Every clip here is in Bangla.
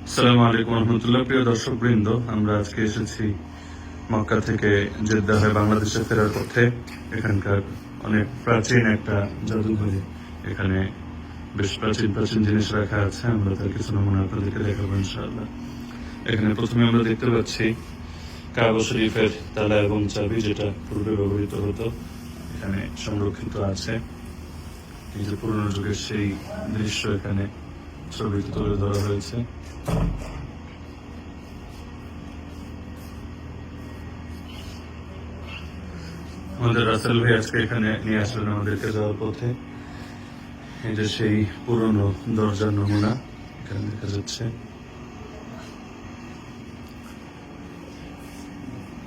আসসালামু আলাইকুম রহমতুল্লাহ। প্রিয় দর্শক বৃন্দ, আমরা আজকে এসেছি মক্কা থেকে জেদ্দা হয়ে বাংলাদেশে ফেরার পথে। এখানকার অনেক প্রাচীন একটা জাদুঘরে এখানে বেশ প্রাচীন প্রাচীন জিনিস রাখা আছে। আমরা তার কিছু নমুনা আপনাদেরকে দেখাবো ইনশাআল্লাহ। এখানে প্রথমে আমরা দেখতে পাচ্ছি কাবা শরীফের তালা এবং চাবি, যেটা পূর্বে ব্যবহৃত হতো, এখানে সংরক্ষিত আছে। এই যে পুরনো যুগের সেই দৃশ্য এখানে ছবিতে তুলে ধরা হয়েছে। আমাদের রাসেল ভাই আজকে এখানে নিয়ে আসলেন আমাদেরকে যাওয়ার পথে। এই যে সেই পুরনো দরজার নমুনা এখানে দেখা যাচ্ছে।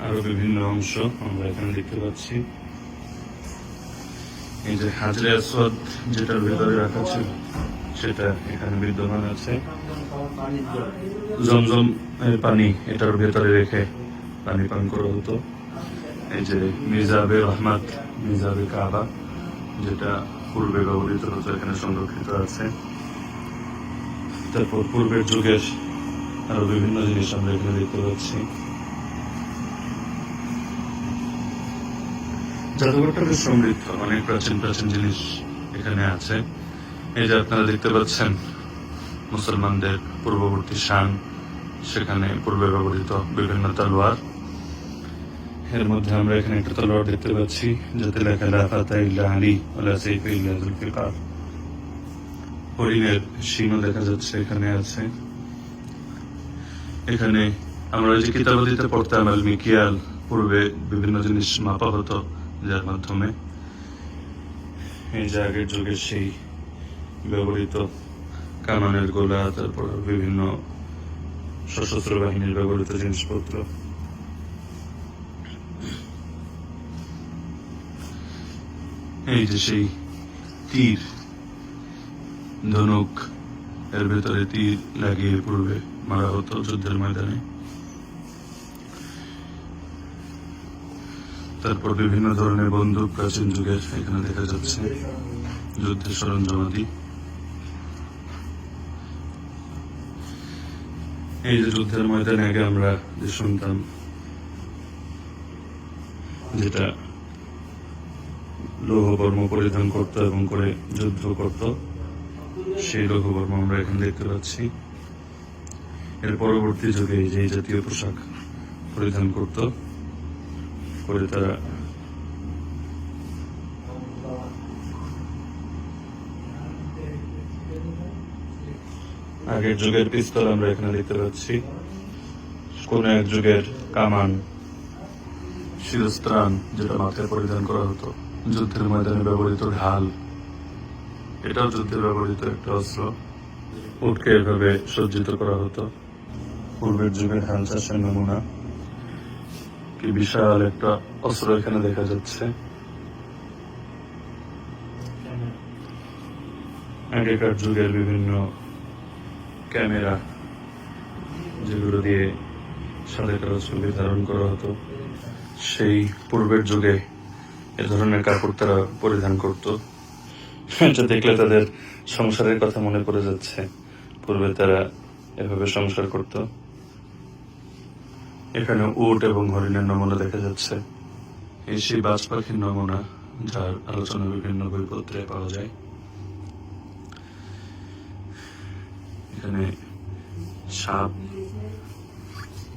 আরো বিভিন্ন অংশ আমরা এখানে দেখতে পাচ্ছি। এই যে হাজরে আসওয়াদ যেটার ভেতরে রাখা ছিল সেটা এখানে বিদ্যমান আছে। জমজম পানি এটার ভেতরে রেখে পানি পান করা হতো। এই যে মিজাবে রহমাত, মিজাবে কাবা, যেটা পূর্বে ব্যবহৃত হতো, এখানে সংরক্ষিত আছে। তারপর পূর্বের যুগের আরো বিভিন্ন জিনিস আমরা এখানে দেখতে পাচ্ছি। জাদুঘরটা বেশ সমৃদ্ধ, অনেক প্রাচীন প্রাচীন জিনিস এখানে আছে। এই যে আপনারা দেখতে পাচ্ছেন মুসলমানদের পূর্ববর্তী শান, সেখানে পূর্বে ব্যবহৃত বিভিন্ন তলোয়ার। এর মধ্যে আমরা এখানে একটা তলোয়ার দেখতে পাচ্ছি যাতে লেখা লা ফাতা ইল্লা আলী ওয়ালা সাইফা ইল্লা যুলফিকার। হরিণের শিংও দেখা যাচ্ছে এখানে আছে। এখানে আমরা যে কিতাবাদিতে পড়তাম আল মিকিয়াল, পূর্বে বিভিন্ন জিনিস মাপা হতো যার মাধ্যমে। এই যে আগের যুগের সেই ব্যবহৃত কামানের গোলা, তারপর বিভিন্ন সশস্ত্র বাহিনীর ব্যবহৃত জিনিসপত্র। এই যে সেই তীর, ধনুক, এর ভেতরে তীর লাগিয়ে পূর্বে মারা হতো যুদ্ধের ময়দানে। তারপর বিভিন্ন ধরনের বন্দুক প্রাচীন যুগের এখানে দেখা যাচ্ছে, যুদ্ধের সরঞ্জামাদি। এই যে যুদ্ধের ময়দানে আগে আমরা যে শুনতাম, যেটা লৌহবর্ম পরিধান করত এবং করে যুদ্ধ করত, সেই লৌহবর্ম আমরা এখানে দেখতে পাচ্ছি। এর পরবর্তী যুগে যে জাতীয় পোশাক পরিধান করত, করে তারা আগের যুগের পিস্তল আমরা এখানে দেখতে পাচ্ছি। কোন এক যুগের কামান, শিরস্ত্রাণ যেটা মাথায় পরিধান করা হতো, যুদ্ধের ময়দানে ব্যবহৃত ঢাল, এটাও যুদ্ধে ব্যবহৃত একটা অস্ত্র। উটকে এভাবে সজ্জিত করা হতো। পূর্বের যুগের হাল চাষের নমুনা, কি বিশাল একটা অস্ত্র এখানে দেখা যাচ্ছে। আগেকার যুগের বিভিন্ন ক্যামেরা, যেগুলো দিয়ে সাদা কালো ছবি ধারণ করা হতো, সেই পূর্বের যুগে এ ধরনের কাপড় তারা পরিধান করত। এটা দেখলে তাদের সংসারের কথা মনে পড়ে যাচ্ছে। পূর্বে তারা এভাবে সংসার করত। এখানে উট এবং হরিণের নমুনা দেখা যাচ্ছে। এই সেই বাজ পাখির নমুনা, যার আলোচনা বিভিন্ন বইপত্রে পাওয়া যায়। এখানে সাপ,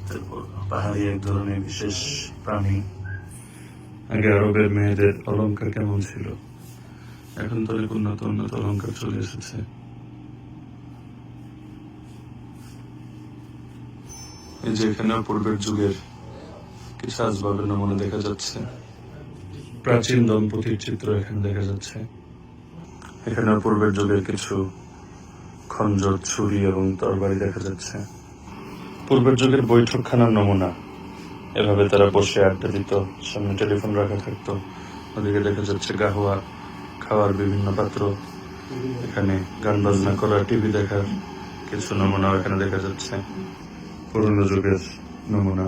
তারপর পাহাড়ি এক ধরনের বিশেষ প্রাণী। আগে আরবের মেয়েদের অলংকার কেমন ছিল, এখন তো অনেক উন্নত উন্নত অলংকার চলে এসেছে। এই যে এখানে পূর্বের যুগের কিছু আসবাবের নমুনা দেখা যাচ্ছে। প্রাচীন দম্পতির চিত্র এখানে দেখা যাচ্ছে। এখানে পূর্বের যুগের কিছু খঞ্জর, ছুরি এবং তরবারি দেখা যাচ্ছে। পূর্বের যুগের বৈঠকখানার নমুনা, এভাবে তারা বসে আড্ডা দিত, সামনে টেলিফোন রাখা থাকতো, ওদিকে দেখা যাচ্ছে গাহওয়া খাওয়ার বিভিন্ন পাত্র। এখানে গান বাজনা করা, টিভি দেখার কিছু নমুনাও এখানে দেখা যাচ্ছে। পুরনো যুগের নমুনা,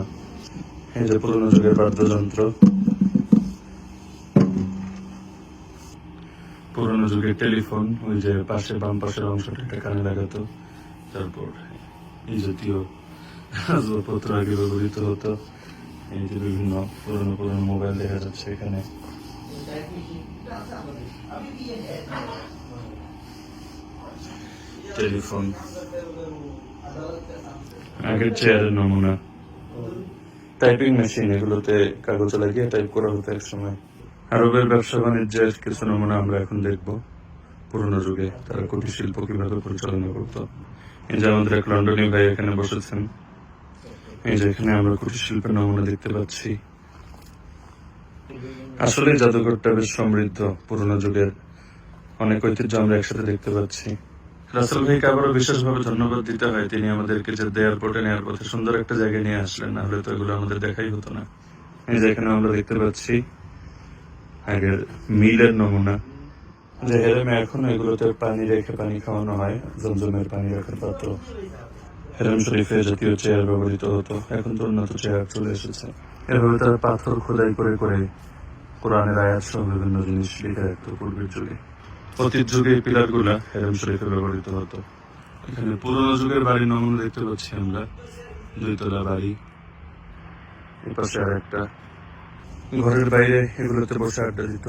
এই যে পুরনো যুগের বাদ্যযন্ত্র, পুরনো যুগের টেলিফোন, ওই যে পাশে বাম পাশের অংশটা কানে লাগাতো। তারপর এই জাতীয় আসবাবপত্র আগে ব্যবহৃত হতো। এই যে বিভিন্ন পুরনো পুরনো মোবাইল দেখা যাচ্ছে এখানে। টেলিফোন, আগের চেয়ারের নমুনা, টাইপিং মেশিন, এগুলোতে কাগজ লাগিয়ে টাইপ করা হতো এক সময়। আরবের ব্যবসা বাণিজ্যের কিছু নমুনা আমরা এখন দেখব। পুরোনো যুগে তারা কুটির শিল্প কিভাবে পরিচালনা করত। এই যে আমাদের এক লন্ডনী ভাই এখানে বসেছেন। এই যে এখানে আমরা কুটির শিল্পের নমুনা দেখতে পাচ্ছি। আসলে জাদুঘরটা বেশ সমৃদ্ধ, পুরোনো যুগের অনেক ঐতিহ্য আমরা একসাথে দেখতে পাচ্ছি। রাসেল ভাইকে আবারও বিশেষভাবে ধন্যবাদ দিতে হয়, তিনি আমাদেরকে যে এয়ারপোর্টে নেওয়ার পথে সুন্দর একটা জায়গায় নিয়ে আসলেন, না হলে তো এগুলো আমাদের দেখাই হতো না। এই যে এখানে আমরা দেখতে পাচ্ছি আগের মিলের নমুনা, যে হেরেমে এখনো এগুলোতে পানি রেখে পানি খাওয়ানো হয়, জমজমের পানি রাখার পাত্র। হেরেম শরীফে জাতীয় চেয়ার ব্যবহৃত হতো, এখন তো উন্নত চেয়ার চলে এসেছে। এভাবে তার পাথর খোদাই করে করে কোরআনের আয়াত সহ বিভিন্ন জিনিস লিখে রাখতো পূর্বের যুগে। অতীত যুগে এই পিলার গুলা হেরেম শরীফে ব্যবহৃত হতো। এখানে পুরোনো যুগের বাড়ির নমুনা দেখতে পাচ্ছি আমরা, 2 তলা বাড়ি। এই পাশে আর একটা, ঘরের বাইরে এগুলোতে বসে আড্ডা দিত।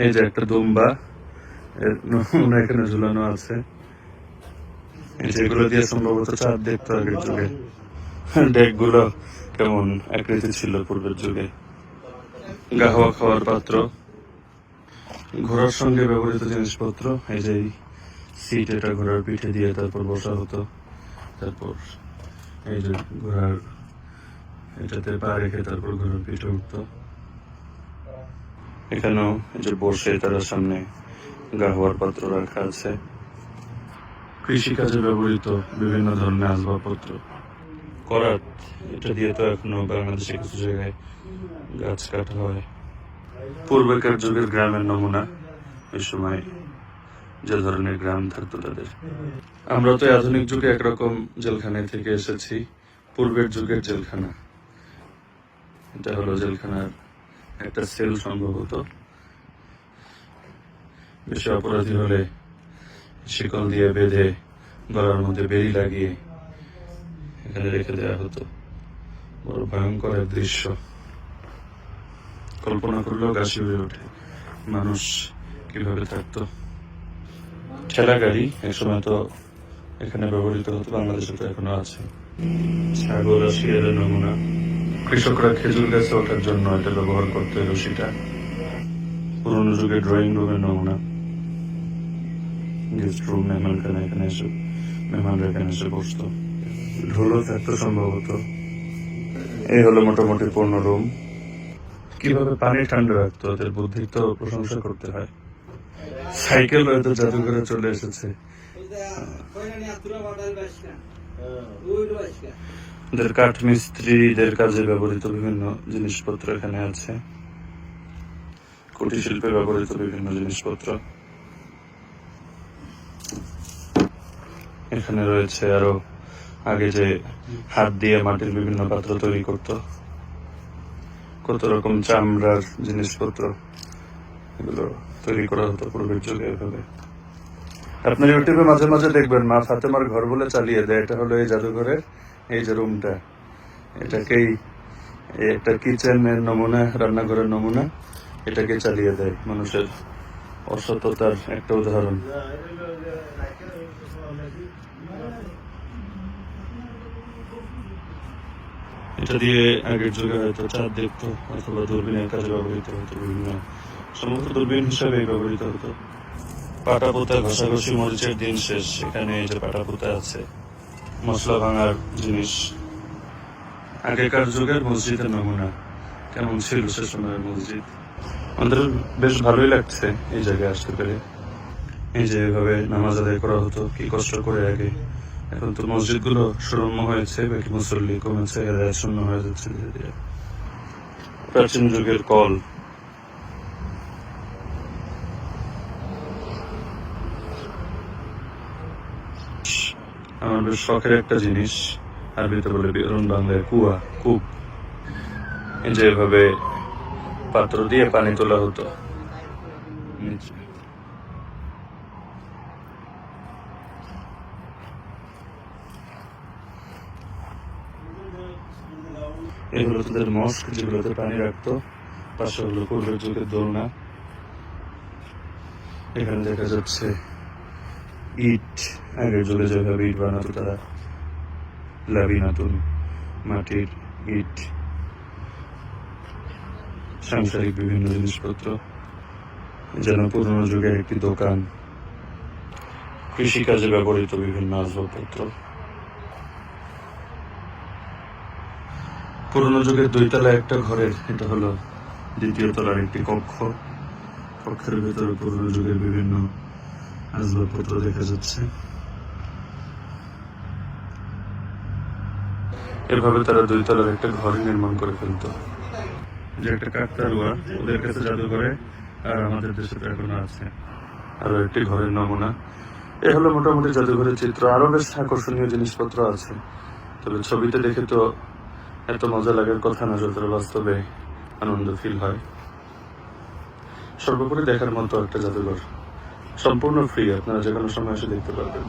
এই যে একটা দুম্বা, এর নমুনা এখানে ঝুলানো আছে। এই যে এগুলো দিয়ে সম্ভবত চাঁদ দেখতো আগের যুগে। ডেক গুলো কেমন আকৃতি ছিল পূর্বের যুগে। গাহওয়া খাওয়ার পাত্র, ঘোড়ার সঙ্গে ব্যবহৃত জিনিসপত্র। এই যে সিট, এটা ঘোড়ার পিঠে দিয়ে তারপর বসা হতো। তারপর এই যে ঘোড়ার এটাতে পা রেখে তারপর ঘোড়ার পিঠে উঠতো। এখানেও এই যে বসে তার সামনে গাহওয়ার পাত্র রাখা আছে। কৃষিকাজে ব্যবহৃত বিভিন্ন ধরনের আসবাবপত্র, করাত, এটা দিয়ে তো এখনো বাংলাদেশে কিছু জায়গায় গাছ কাটা হয়। পূর্বেকার যুগের গ্রামের নমুনা, ওই সময় যে ধরনের গ্রাম থাকতো তাদের। আমরা তো আধুনিক যুগে একরকম জেলখানায় থেকে এসেছি, পূর্বের যুগের জেলখানা। এটা হলো জেলখানার একটা সেল সম্ভবত। বেশি অপরাধী হলে শিকল দিয়ে বেঁধে গলার মধ্যে বেড়ি লাগিয়ে এখানে রেখে দেওয়া হতো। বড় ভয়ঙ্কর এক দৃশ্য, কল্পনা করলেও গাছি হয়ে ওঠে মানুষ কিভাবে থাকতো। ঠেলা গাড়ি একসময় তো এখানে ব্যবহৃত হতো, বাংলাদেশে তো এখনো আছে। ছাগল আর শিয়ালের নমুনা, কৃষকরা খেজুর গাছে ওঠার জন্য এটা ব্যবহার করতো, রশিটা। পুরোনো যুগে ড্রয়িং রুমের নমুনা, গেস্ট রুম, মেহমানখানা, এখানে এসে মেহমানরা এখানে এসে বসতো। ঢোলও থাকতো সম্ভবত। এই হলো মোটামুটি পূর্ণ রুম। কিভাবে পানি ঠান্ডা রাখতো, ওদের বুদ্ধির তো প্রশংসা করতে হয়। সাইকেল হয়তো জাদুঘরে চলে এসেছে। ওদের কাঠ মিস্ত্রিদের কাজে ব্যবহৃত বিভিন্ন জিনিসপত্র এখানে আছে। কুটির শিল্পে ব্যবহৃত বিভিন্ন জিনিসপত্র এখানে রয়েছে। আরো আগে যে হাত দিয়ে মাটির বিভিন্ন পাত্র তৈরি করত, কত রকম চামড়ার জিনিসপত্র এগুলো তৈরি করা হতো পূর্বের যুগে এভাবে। আপনার ইউটিউবে মাঝে মাঝে দেখবেন মা ফাতেমার ঘর বলে চালিয়ে দেয়। এটা হলো এই জাদুঘরের এই যে রুমটা, এটাকেই একটা কিচেনের নমুনা, রান্নাঘরের নমুনা, এটাকে চালিয়ে দেয়। মানুষের অসততার একটা উদাহরণ। এটা দিয়ে আগের যুগে হয়তো চাঁদ দেখতো, অথবা দূরবীনের কাজে ব্যবহৃত হতো, বিভিন্ন সম্ভবত দূরবীন হিসাবে ব্যবহৃত হতো। পাটা পোতা, ঘষাঘষি, মরিচের দিন শেষ। এখানে এই যে পাটা পোতা আছে, মশলা ভাঙার জিনিস। আগেকার যুগের মসজিদের নমুনা, কেমন ছিল সে সময়ের মসজিদ। আমাদের বেশ ভালোই লাগছে এই জায়গায় আসতে পেরে। এই যে এভাবে নামাজ আদায় করা হতো, কি কষ্ট করে আগে। এখন তো মসজিদ গুলো সুরম্য হয়েছে, বাকি মুসল্লি কমেছে, হেদায়েত শূন্য হয়ে যাচ্ছে ধীরে ধীরে। প্রাচীন যুগের কল, আমার বেশ শখের একটা জিনিস, আরবিতে বলে বিরন, বাংলায় কুয়া, কূপ। এই যে এভাবে পাত্র দিয়ে পানি তোলা হতো। এগুলো তাদের মস্ক, যেগুলোতে পানি রাখতো। পাশে হলো পূর্বের যুগের দোলনা। এখানে দেখা যাচ্ছে ইট, আগের যুগে যেভাবে ইট বানাতো তারা, লাবিনাতুন, মাটির ইট, সাংসারিক বিভিন্ন জিনিসপত্র, যেন পুরনো যুগের একটি দোকান, কৃষিকাজে ব্যবহৃত বিভিন্ন আসবাবপত্র। পুরনো যুগের 2 তলা একটা ঘরের এটা হলো 2য় তলার একটি কক্ষ। কক্ষের ভেতরে পুরনো যুগের বিভিন্ন আসবাবপত্র দেখা যাচ্ছে। এভাবে তারা 2 তলার একটা ঘর নির্মাণ করে ফেলতো, যে একটা কাকতারুয়া ওদের কাছে জাদুঘরে, আর আমাদের দেশে তো এখনো আছে আরো একটি ঘরের নমুনা। এ হলো মোটামুটি জাদুঘরের চিত্র। আরো বেশ আকর্ষণীয় জিনিসপত্র আছে, তবে ছবিতে দেখে তো এত মজা লাগার কথা না, যতটা বাস্তবে আনন্দ ফিল হয়। সর্বোপরি দেখার মতো একটা জাদুঘর, সম্পূর্ণ ফ্রি, আপনারা যে কোনো সময় এসে দেখতে পারবেন।